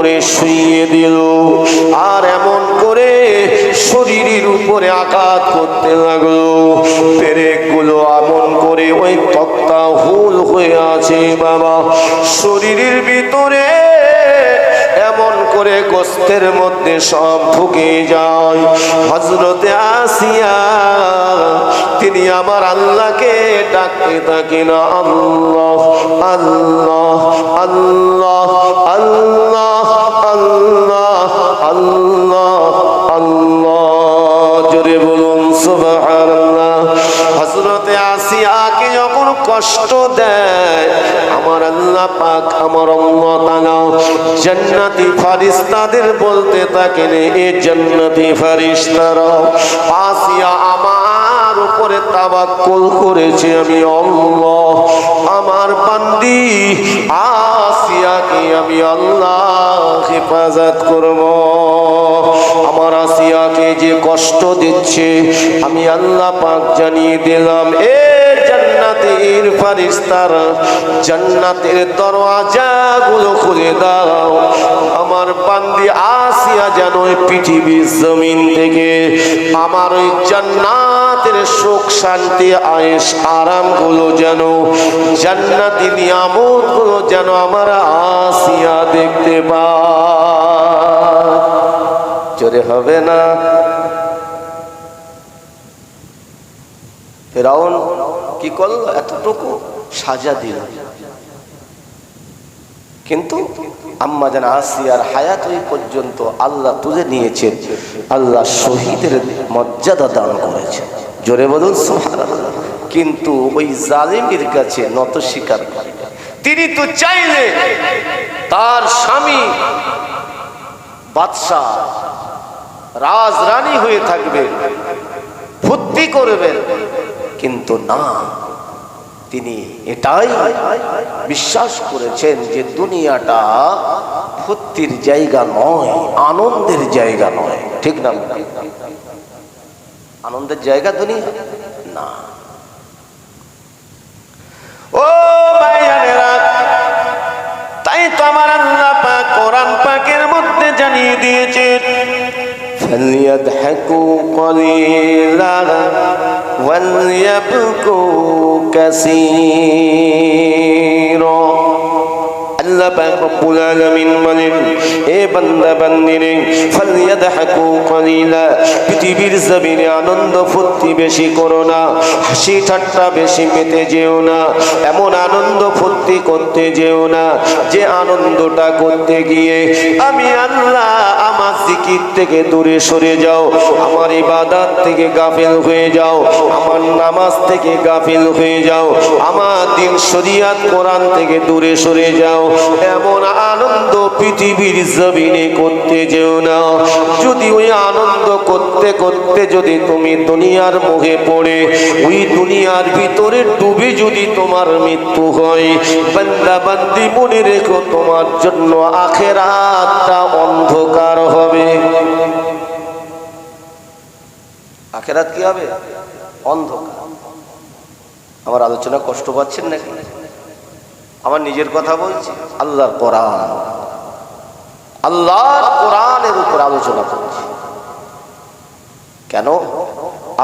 করে শুইয়ে দিল আর এমন করে শরীরের উপরে আঘাত করতে লাগলো। পেরেকগুলো এমন করে ওই তক্তা হুল হয়ে আছে বাবা, শরীরের ভিতরে এমন করে গোস্তের মধ্যে সব ঢুকে যায়। হযরতে আসিয়া তিনি আমার আল্লাহকে ডাকতে থাকেন, আল্লাহ আল্লাহ আল্লাহ আল্লাহ আল্লাহ আল্লাহ আল্লাহ, জোরে বলুন সুবহানাল্লাহ। হযরতে আসিয়াকে যখন কষ্ট দেয় আমার আল্লাহ পাক, আমার আল্লাহ তাআলা জান্নাতি ফেরেশতাদের বলতে থাকেন, এ জান্নাতি ফেরেশতারা আসিয়া আমার উপরে তাওয়াক্কুল করেছে, আমি আল্লাহ আমার বান্দি আসিয়াকে আমি আল্লাহ হেফাজত করব। আমার আসিয়াকে যে কষ্ট দিচ্ছে আমি আল্লাহ পাক জানিয়ে দিলাম, এ জান্নাতের ফেরেশতারা জান্নাতের দরওয়াজাগুলো খুলে দাও, আমার বান্দি আসিয়া যেন পৃথিবীর জমিন থেকে আমার ওই জান্নাতের সুখ শান্তি আয়েশ আরামগুলো যেন জান্নাতি নিয়ামতগুলো যেন আমার আসিয়া দেখতে পায়। জোরে হবে না? ফেরাউন কি করলো? এতটুকু সাজা দিল, কিন্তু আম্মা জান আসিয়ার হায়াত ওই পর্যন্ত আল্লাহ তুলে নিয়েছেন, আল্লাহ শহীদের মর্যাদা দান করেছেন। জোরে বলুন সুবহানাল্লাহ। কিন্তু ওই জালিমের কাছে নত স্বীকার করে। তিনি তো চাইলে তার স্বামী বাদশাহ রাজরানী হয়ে থাকবে, ফুর্তি করবেন, কিন্তু না, তিনি এটাই বিশ্বাস করেছেন যে দুনিয়াটা ফুর্তির জায়গা নয়, আনন্দের জায়গা নয়। ঠিক না? আনন্দের জায়গা দুনিয়া না। ও ভাইয়ানেরা, তাই তো আমার আল্লাহ পাক কোরআন পাকের মধ্যে জানিয়ে দিয়েছেন, فليضحكوا قليلا وليبكوا كثيرا। আল্লাহ পাক রব্বুল আলামিন বলেন, এ বান্দা বান্দিরে ফালিয়াদহাকু কলিলা, পৃথিবীর জমিনে আনন্দ ফুর্তি বেশি করো না, হাসি ঠাট্টা বেশি মেতে যেও না, এমন আনন্দ ফুর্তি করতে যেও না যে আনন্দটা করতে গিয়ে আমি আল্লাহ আমার জিকির থেকে দূরে সরে যাও, আমার ইবাদত থেকে গাফিল হয়ে যাও, আমার নামাজ থেকে গাফিল হয়ে যাও, আমার দিন শরিয়াত কোরআন থেকে দূরে সরে যাও। এমন আনন্দ পৃথিবীর জমিনে করতে যেও না। যদি ওই আনন্দ করতে করতে যদি তুমি দুনিয়ার মোহে পড়ে ওই দুনিয়ার ভিতরে ডুবে যদি তোমার মৃত্যু হয়, বান্দা বান্দি মনে রেখো তোমার জন্য আখিরাতটা অন্ধকার হবে। আখিরাত কি হবে? অন্ধকার। আমার আলোচনা কষ্ট পাচ্ছেন নাকি? আমার নিজের কথা বলছি, আল্লাহর কোরআন, আল্লাহর কোরআনের উপর আলোচনা করছি। কেন?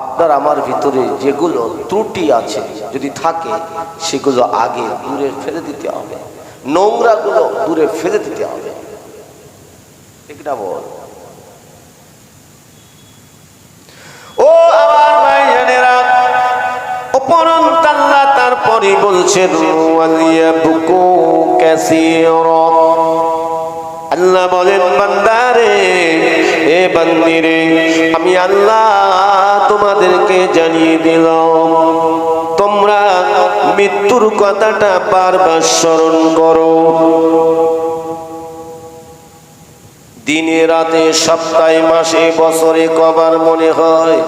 আপনার আমার ভিতরে যেগুলো ত্রুটি আছে যদি থাকে সেগুলো আগে দূরে ফেলে দিতে হবে, নোংরাগুলো দূরে ফেলে দিতে হবে। ঠিক না বল? ও আমার ভাইজানেরা, উপরন্ত আল্লাহ তারপরে বলছেন ওয়ালিয়াবকু কাসীরা। আল্লাহ বলেন, বান্দারে, এ বান্দিরে, আমি আল্লাহ তোমাদেরকে জানিয়ে দিলাম, তোমরা মৃত্যুর কথাটা বারবার স্মরণ করো। দিনে রাতে সপ্তাহে মাসে বছরে কবার মনে হয়?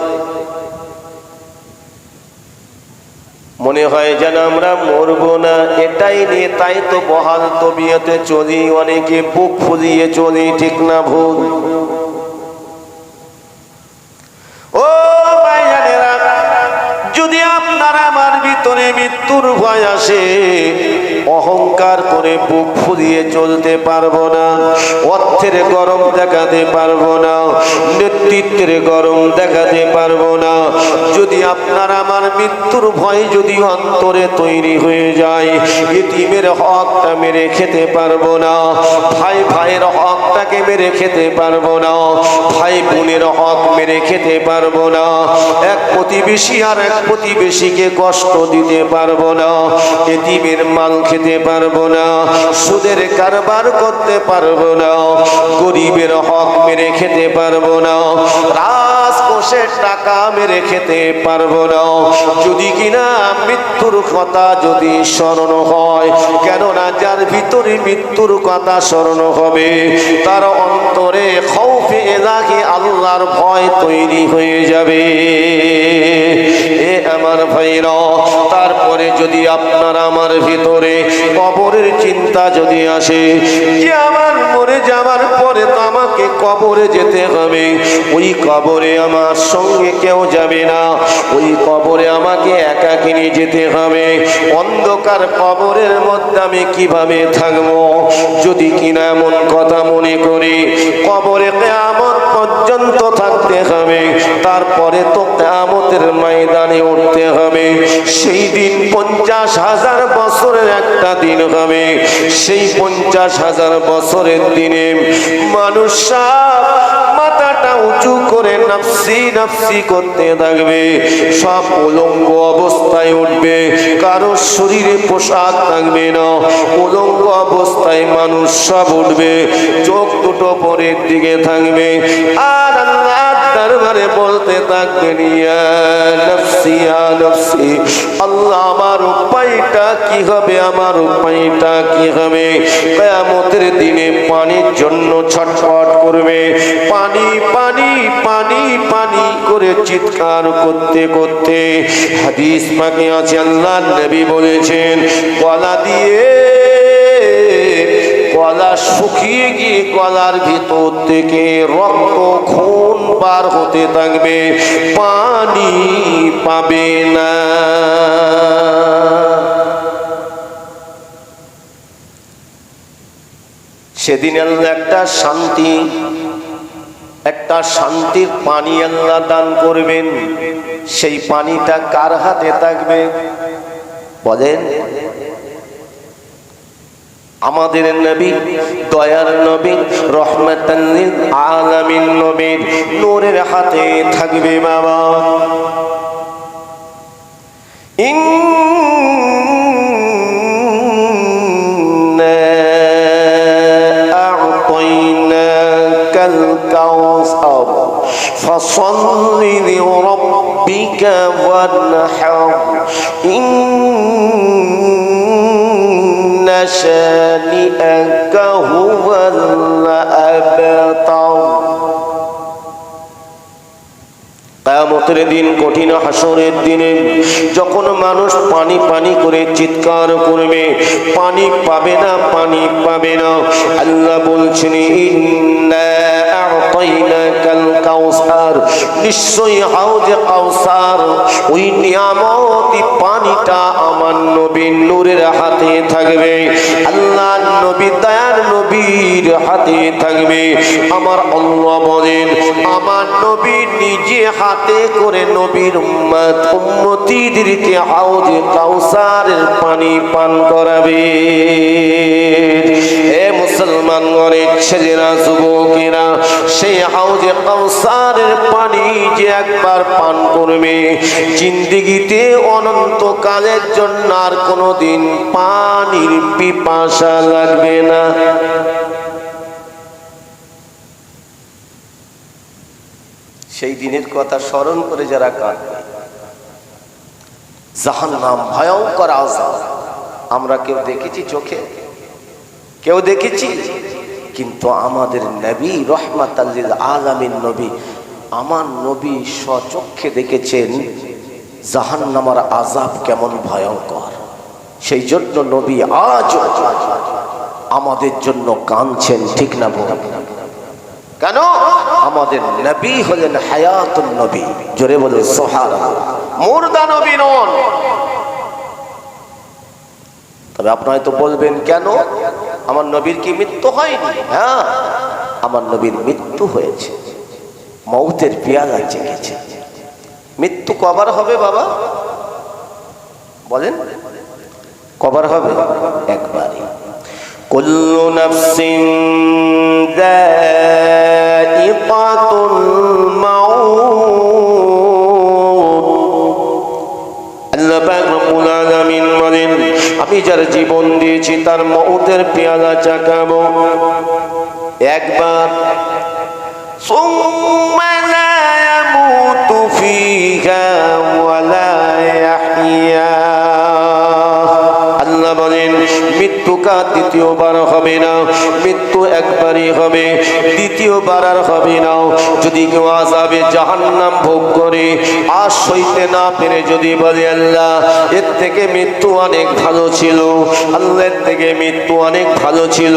মনে হয় যেন আমরা মরবো না, এটাই নিয়ে তাই তো বহাল তবিয়তে চলি, অনেকে বুক ফুলিয়ে চলি। ঠিক না ভুল? ও ভাইজানেরা, যদি আপনার আমার ভিতরে মৃত্যুর ভয় আসে, অহংকার করে বুক ফুলিয়ে চলতে পারবো না, অর্থের গরম দেখাতে পারবো না, নেতৃত্বের গরম দেখাতে পারবো না। যদি আপনার আমার মৃত্যুর ভয় যদি অন্তরে তৈরি হয়ে যায়, ইতিমের হকটা মেরে খেতে পারবো না, ভাই ভাইয়ের হকটাকে মেরে খেতে পারবো না, ভাই বোনের হক মেরে খেতে পারবো না, এক প্রতিবেশী আর এক প্রতিবেশীকে কষ্ট দিতে পারবো না, ইতিমের মাল খেতে পারবো না, সুদের কারবার করতে পারবো না, গরিবের হক মেরে খেতে পারবো না, রাজকোষের টাকা মেরে খেতে পারবো না। যদি কিনা মৃত্যুর কথা যদি স্মরণ হয়, কেননা যার ভিতরে মৃত্যুর কথা স্মরণ হবে তার অন্তরে খৌফে এলাহি আল্লাহর ভয় তৈরি হয়ে যাবে। এ আমার ভাইরা, তারপরে যদি আপনার আমার ভিতরে কবরের চিন্তা যদি আসে যে আমার মরে যাওয়ার পরে তো আমাকে কবরে যেতে হবে, ওই কবরে আমার সঙ্গে কেউ যাবে না, ওই কবরে আমাকে একাকিনী যেতে হবে, অন্ধকার কবরের মধ্যে আমি কিভাবে থাকবো? যদি কিনা এমন কথা মনে করি কবরে কিয়ামত পর্যন্ত থাকতে হবে, তারপরে তো কিয়ামতের ময়দানে উঠতে হবে। সেই দিন 50,000 বছরের একটা দিন হবে। সেই 50,000 বছরের দিনে মানুষ মাথাটা উঁচু করে নাফসি নাফসি করতে থাকবে, সব উলঙ্গ অবস্থায় উঠবে, কারো শরীরে পোশাক থাকবে না, উলঙ্গ অবস্থায় মানুষ সব উঠবে, চোখ দুটো পরের দিকে থাকবে, আর আল্লাহর দরবারে বলতে থাকবেন ইয়া নফসি ইয়া নফসি, আল্লাহ আমার উপায়টা কি হবে, আমার উপায়টা কি হবে? কিয়ামতের দিনে পানির জন্য ছটফট করবে, পানি পানি পানি পানি করে চিৎকার করতে করতে, হাদিস পাকে আছে আল্লাহর নবী বলেছেন গলা দিয়ে গলা শুকিয়ে গিয়ে গলার ভিতর থেকে রক্ত খুন বার হতে থাকবে, পানি পাবে না। সেদিন আল্লাহ একটা শান্তির পানি আল্লাহ দান করবেন। সেই পানিটা কার হাতে থাকবে বলেন? আমাদের নবী, দয়ার নবী, রহমাতাল লিল আলামিন নবীর নূরের হাতে থাকবে বাবা। ইন্না আ'তাইনাকাল কাউসার ফাসাল্লি লিরাব্বিকা ওয়ানহার শানিআকা হুয়াল আবতার। কিয়ামতের দিন, কঠিন হাসরের দিনে যখন মানুষ পানি পানি করে চিৎকার করবে, পানি পাবে না, পানি পাবে না, আল্লাহ বলছেন ইন্না আ'তাইনাকাল কাউসার, নিশ্চয়ই হাউজে কাউসার, ওই নিয়ামতি পানিটা আমার নবীর নূরের হাতে থাকবে, আল্লাহর নবী দয়ার নবীর হাতে থাকবে। আমার আল্লাহ বলেন আমার নবী নিজে হাতে করে নবীর উম্মতীদেরকে হাউজে কাউসারের পানি পান করাবে। হে মুসলমান ঘরের ছেলেরা, যুবকেরা, সেই হাউজে কাউসারের পানি যে একবার পান করবে, জিন্দেগিতে অনন্তকালের জন্য আর কোনোদিন পানির পিপাসা লাগবে না। সেই দিনের কথা স্মরণ করে যারা কাঁদবে, জাহান্নাম ভয়ঙ্কর আযাব আমরা কেউ দেখেছি চোখে? কেউ দেখেছি? কিন্তু আমাদের নবী রহমাতাল লিল আলামিন নবী, আমার নবী স্বচক্ষে দেখেছেন জাহান্নামের আযাব কেমন ভয়ঙ্কর। সেই জন্য নবী আজ আমাদের জন্য কাঁদছেন, ঠিক না বল? কেন? আমাদের নবী হলেন হায়াতুন নবী। জোরে বলে সুবহানাল্লাহ। মুর্দা নবী নন। তো তবে আপনি হয়তো বলবেন, কেন? আমার নবীর কি মৃত্যু হয়নি? হ্যাঁ, আমার নবীর মৃত্যু হয়েছে, মৌতের পেয়ালা জেগেছে। মৃত্যু কবার হবে বাবা বলেন? কবার হবে? একবারই। কুল্লু নাফসিন যায়িকাতুল মাউত। আল্লাহ পাক রব্বুল আলামিন বলেন, আমি যার জীবন দিয়েছি তার মউতের পেয়ালা চাকাবো একবার। সুম্মা লা ইয়ামুতু ফিহা ওয়া লা ইয়াহইয়া। আল্লাহ বলেন, মৃত্যু কার দ্বিতীয়বার হবে না, মৃত্যু একবারই হবে, দ্বিতীয়বার আর হবে না। যদি কেউ আযাবে জাহান্নাম ভোগ করে আর সইতে না পেরে যদি বলে, আল্লাহ এর থেকে মৃত্যু অনেক ভালো ছিল, আল্লাহ এর থেকে মৃত্যু অনেক ভালো ছিল,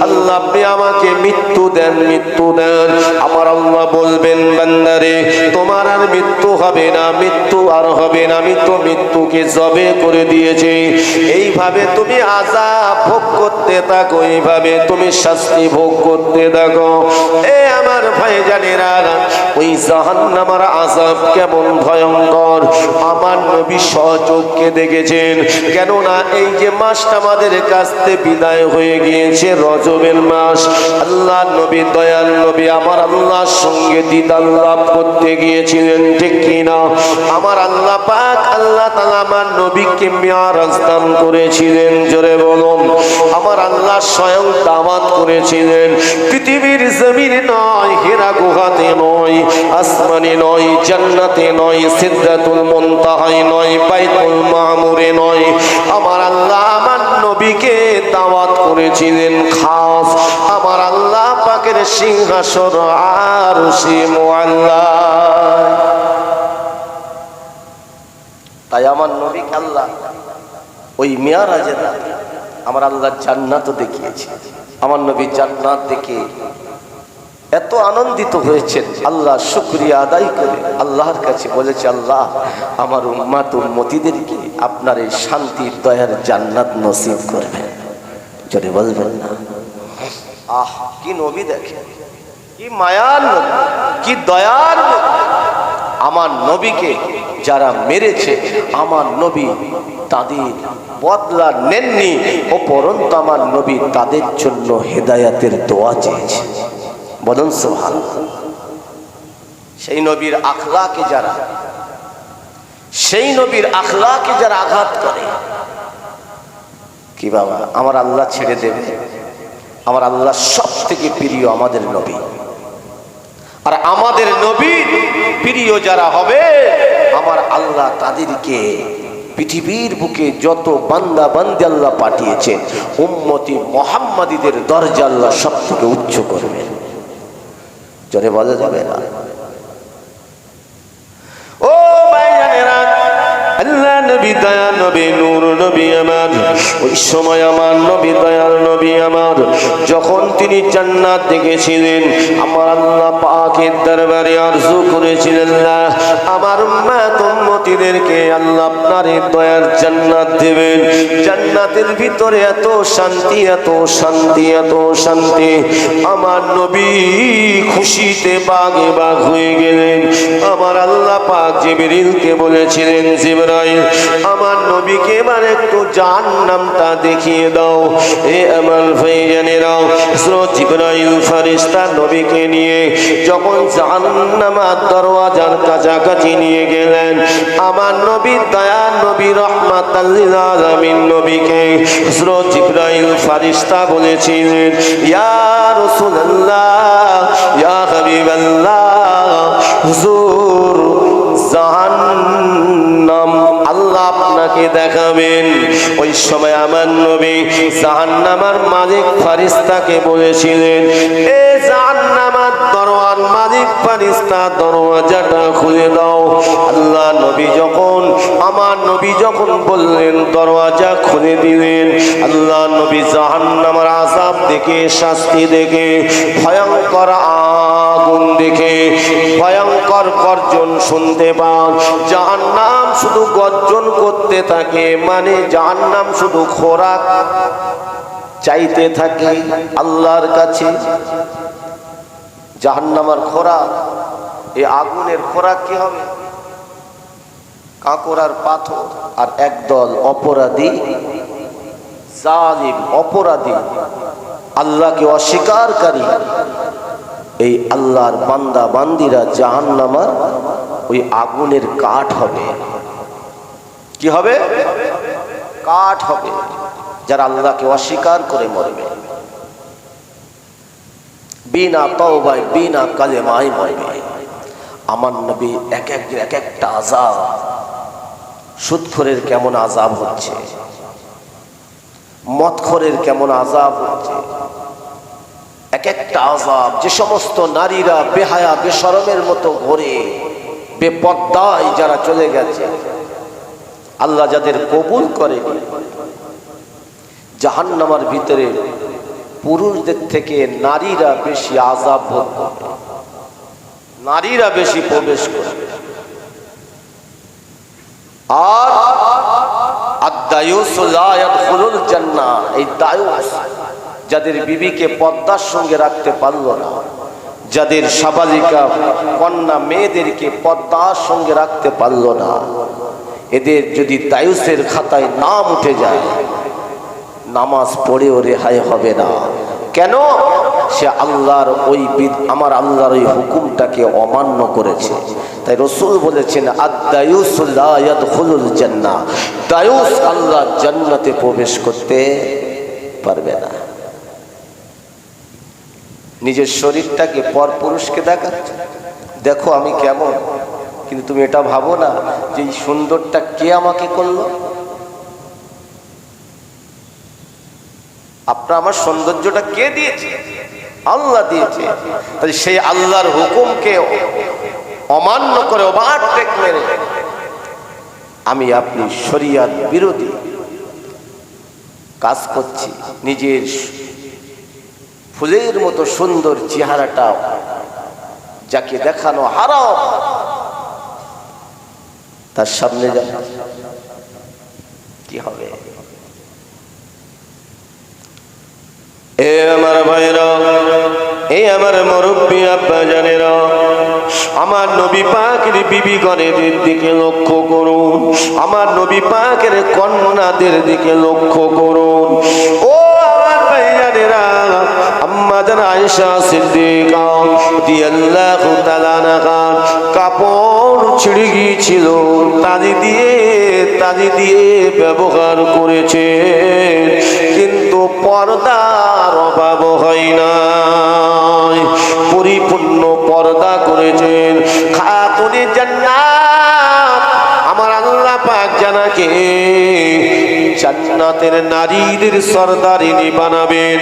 আল্লাহ আপনি আমাকে মৃত্যু দেন, মৃত্যু দেন। আমার আল্লাহ বলবেন, বান্দারে তোমার আর মৃত্যু হবে না, মৃত্যু আর হবে না, আমি তো মৃত্যুকে জবে করে দিয়েছি। এইভাবে তুমি আযাব ভোগ করতে থাকো, এইভাবে তুমি শাস্তি ভোগ করতে থাকো। এ আমার ভাইজানেরা, ওই জাহান্নামের আযাব কেমন ভয়ঙ্কর আমার নবী স্বচক্ষে দেখেছেন। কেননা এই যে মাসটা আমাদের কাছ থেকে বিদায় হয়ে গিয়েছে, রজবের মাস, আল্লাহ নবী দয়াল নবী আমার আল্লাহর সঙ্গে দিদার লাভ করতে গিয়েছিলেন, ঠিক কিনা? আমার আল্লাহ পাক আল্লাহ তাআলা আমার নবীকে মিরাজ দান করেছিলেন, জোরে বলুন। আমার আল্লাহ স্বয়ং দাওয়াত করেছিলেন, পৃথিবীর জমিনে নয়, হেরা গুহাতে নয়, আসমানে নয়, জান্নাতে নয়, সিদরাতুল মুনতাহায় নয়, বাইতুল মামুরে নয়, আমার আল্লাহ আমার নবীকে দাওয়াত করেছিলেন খাস আমার আল্লাহ পাকের সিংহাসন আরশে মুআল্লা। তাই আমার নবীকে আল্লাহ ওই মিরাজের রাতে আমার আল্লাহ জান্নাত দেখিয়েছে। আমার নবী জান্নাত দেখে এত আনন্দিত হয়েছেন, আল্লাহ শুকরিয়া আদায় করে আল্লাহর কাছে বলেছে, আল্লাহ আমার উম্মত উম্মতিদেরকে আপনার এই শান্তির দয়ার জান্নাত নসিব করবেন। যদি বলবেন না, আহ কি নবী দেখেন, কি মায়ার নবী, কি দয়ার নবী। আমার নবীকে যারা মেরেছে, আমার নবী তাদের বদলা নেননি, উপরন্তু আমার নবী তাদের জন্য হেদায়েতের দোয়া চেয়েছে। বলুন সুবহানাল্লাহ। সেই নবীর আখলাকে যারা, সেই নবীর আখলাকে যারা আঘাত করে, কি বাবা আমার আল্লাহ ছেড়ে দেবে? আমার আল্লাহ সব থেকে প্রিয় আমাদের নবী, আর আমাদের নবীর প্রিয় যারা হবে আমার আল্লাহ তাদেরকে পৃথিবীর বুকে যত বান্দা বান্দি আল্লাহ পাঠিয়েছেন, উম্মতি মুহাম্মাদীদের দরজা আল্লাহ সব থেকে উচ্চ করবেন। জোরে বলা যাবে না? ও ভাইজানেরা, আল্লাহ নবী দয়াল নবী নূর নবী আমার, ওই সময় আমার নবী দয়াল নবী আমার যখন তিনি জান্নাত দেখেছিলেন, আমার আল্লাহ পাকের দরবারে আরজু করেছিলেন, না আমার উম্মত উম্মতিদেরকে আল্লাহ আপনার এই দয়ার জান্নাত দেবেন। জান্নাতের ভিতরে এত শান্তি, এত শান্তি, এত শান্তি। আমার নবী খুশিতে বাগে বাগ হয়ে গেলেন। আমার আল্লাহ পাক জিবরিলকে বলেছিলেন, জিবরাইল আমার নবীকে এবার একটু জাহান্নামটা দেখিয়ে দাও। এ আমার ভাইজানেরা, হযরত জিবরাইল ফেরেশতা নবীকে নিয়ে যখন জাহান্নামের দরওয়াজার কাছাকাছি নিয়ে গেলেন, আমার নবী দয়ার নবী রাহমাতাল লিল আলামিন নবীকে হযরত জিবরাইল ফেরেশতা বলেছিলেন, ইয়া রাসূলুল্লাহ, ইয়া হাবিবাল্লাহ, হুজুর জাহান্নাম আল্লাহ আপনাকে দেখাবেন। ওই সময় আমার নবী জাহান্নামের মালিক ফেরেশতাকে বলেছিলেন, এ জাহান্নামের দরওয়াজার মালিক ফেরেশতা দরওয়াজাটা খুলে দাও। আল্লাহ নবী যখন আমার নবী যখন বললেন, দরওয়াজা খুলে দিলেন। আল্লাহ নবী জাহান্নামের আযাব দেখে, শাস্তি দেখে, ভয়ঙ্কর আগুন আগুন দেখে ভয়ঙ্কর গর্জন শুনতে পান। জাহান্নাম শুধু গর্জন করতে থাকে, মানে জাহান্নাম শুধু খোরাক চাইতে থাকে আল্লাহর কাছে। জাহান্নামের খোরাক, এই আগুনের খোরাক কি হবে? কাঁকর আর পাথর। আর একদল অপরাধী, জালিম অপরাধী, আল্লাহকে অস্বীকারী, এই আল্লাহর বান্দা বান্দিরা জাহান্নামের ওই আগুনের কাঠ হবে। কি হবে? কাঠ হবে, যারা আল্লাহকে অস্বীকার করে মরবে, বিনা তওবায় বিনা কালেমায় মরবে। আমার নবী এক একটা আযাব, সুদখোরের কেমন আযাব হচ্ছে, মদখোরের কেমন আযাব হচ্ছে, এক একটা আযাব। যে সমস্ত নারীরা বেহায়া বেশরমের মতো ঘোরে, বেপর্দায় যারা চলে গেছে, আল্লাহ যাদের কবুল করে, জাহান্নামের ভিতরে পুরুষদের থেকে নারীরা বেশি আযাব ভোগ করবে, নারীরা বেশি প্রবেশ করবে। আর আদ-দায়ুস লা ইয়াদখুলুল জান্নাহ, এই দায়ুস যাদের বিবিকে পর্দার সঙ্গে রাখতে পারলো না, যাদের সাবালিকা কন্যা মেয়েদেরকে পর্দার সঙ্গে রাখতে পারলো না, এদের যদি দায়ুসের খাতায় নাম উঠে যায়, নামাজ পড়েও রেহাই হবে না। কেন? সে আল্লাহর ওই আমার আল্লাহর ওই হুকুমটাকে অমান্য করেছে। তাই রাসূল বলেছেন, আদ-দায়ুস লা ইয়াদখুলুল জান্নাহ, দায়ুস আল্লাহ জান্নাতে প্রবেশ করতে পারবে না। নিজের শরীরটাকে পরপুরুষকে দেখাচ্ছে, দেখো আমি কেমন, কিন্তু তুমি এটা ভাবো না যে এই সুন্দরটা কে আমাকে করলো। আপনার আমার সৌন্দর্যটা কে দিয়েছে? আল্লাহ দিয়েছে। তাই সেই আল্লাহর হুকুমকে অমান্য করে ওভারটেক মেরে আমি আপনি শরিয়াত বিরোধী কাজ করছি, নিজের ফুলের মতো সুন্দর চেহারাটা যাকে দেখানো হারাম, তার সামনে যা কি হবে? এ আমার ভাইরা, এ আমার মুরব্বী আব্বা জানেরা, আমার নবী পাকের বিবিগণের দিকে লক্ষ্য করুন, আমার নবী পাকের কন্যাদের দিকে লক্ষ্য করুন। ও আমার ভাইজানেরা, আম্মা জান আয়েশা সিদ্দিকা রাদিয়াল্লাহু তাআলা আনহা কাপড় ছিঁড়ে গিয়েছিল, তালি দিয়ে ব্যবহার করেছে, কিন্তু পর্দার অভাব হয় না, পরিপূর্ণ পর্দা করেছেন। খাতুনে জান্নাত আমার আল্লাহ পাক জানাকে জান্নাতের নারীদের সরদারিনী বানাবেন।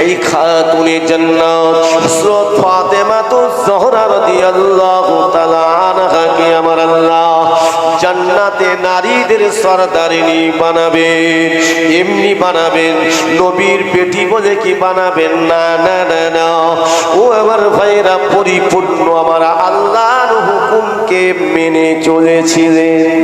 এই খাতুনে জান্নাত হযরত ফাতেমাতুজ জোহরা রাদিয়াল্লাহু তাআলা আনহাকে আমার আল্লাহ জান্নাতে নারীদের সরদারিনী বানাবেন। এমনি বানাবেন, নবীর বেটি বলে কি বানাবেন না, না না না। ও আমার ভাইরা, পরিপূর্ণ আমার আল্লাহর হুকুমকে মেনে চলেছিলেন।